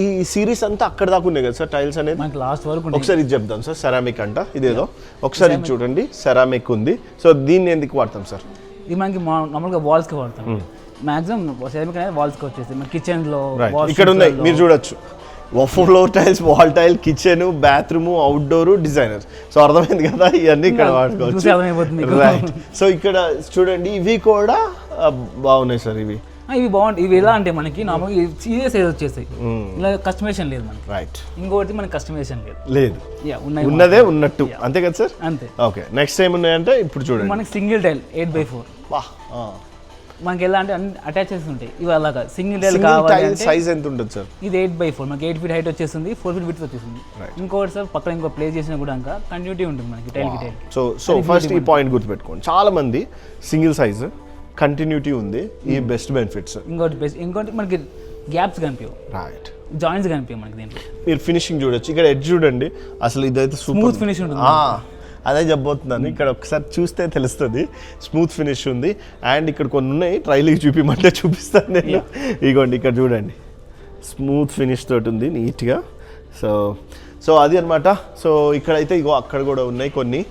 ఈ సిరీస్ అంతా అక్కడ దాకా ఉన్నాయి కదా సార్ టైల్స్ అనేది? మనకి లాస్ట్ వరకు ఒకసారి ఇది చెప్దాం సార్, సెరామిక్ అంట ఇదేదో, ఒకసారి ఇది చూడండి, సెరామిక్ ఉంది. సో దీన్ని ఎందుకు వాడతాం సార్? ఇది మనకి నార్మల్గా వాల్స్కి వాడతాం. మాక్సిమం సెరామిక్ అనేది వాల్స్కి వచ్చేసి మన కిచెన్లో ఇక్కడ ఉన్నాయి మీరు చూడొచ్చు, floor tiles, wall tile, kitchen, bathroom, outdoor, designer. So అర్థమైంది కదా, ఇవన్నీ ఇక్కడ వాడుకోవచ్చు. రైట్. సో ఇక్కడ చూడండి ఇవి కూడా బాగున్నాయి సార్. ఇవి బాగుంటాయి. ఇవి ఎలా అంటే మనకి నార్మల్గా ఇదే సైజ్ వచ్చేస్తాయి, ఇలా కస్టమైజేషన్ లేదు మనకి. రైట్. ఇంకోటి మనకి కస్టమైజేషన్ లేదు, ఉన్నదే ఉన్నట్టు, అంతే కదా సార్? అంతే. ఓకే, నెక్స్ట్ ఏమున్నాయంటే ఇప్పుడు చూడండి మనకి సింగిల్ టైల్ 8x4. మనకి ఎలా అంటే అటాచెస్ ఉంటాయి. ఇవి అలాగా సింగిల్ టైల్ కావాలి. సైజ్ ఎంత ఉంటుంది సార్? ఇది 8x4, మనకి 8 feet హైట్ వచ్చేస్తుంది, 4 feet విడ్త్ వచ్చేస్తుంది. ఇంకోటి సార్ పక్కన ఇంకో ప్లేస్ చేసినా కూడా ఇంకా కంటిన్యూటీ ఉంటుంది మనకి టైల్ కి టైల్. సో ఫస్ట్ ఈ పాయింట్ గుర్తుపెట్టుకోండి, చాలా మంది సింగిల్ సైజ్ కంటిన్యూటీ ఉంది, ఈ బెస్ట్ బెనిఫిట్స్. ఇంకోటి మనకి గ్యాప్స్ కనిపించవు, రైట్, జాయింట్స్ కనిపించవు మనకి దీంట్లో. మీరు ఫినిషింగ్ చూడొచ్చు, ఇక్కడ ఎడ్జ్ చూడండి, అసలు ఇదైతే స్మూత్ ఫినిష్ ఉంటుంది. అదే చెప్పబోతున్నాను, ఇక్కడ ఒకసారి చూస్తే తెలుస్తుంది, స్మూత్ ఫినిష్ ఉంది. అండ్ ఇక్కడ కొన్ని ఉన్నాయి, ట్రైల్కి చూపిమంటే చూపిస్తాను నేను. ఇగోండి ఇక్కడ చూడండి, స్మూత్ ఫినిష్ తోటి ఉంది నీట్గా. సో అది అనమాట. సో ఇక్కడైతే ఇగో అక్కడ కూడా ఉన్నాయి కొన్ని.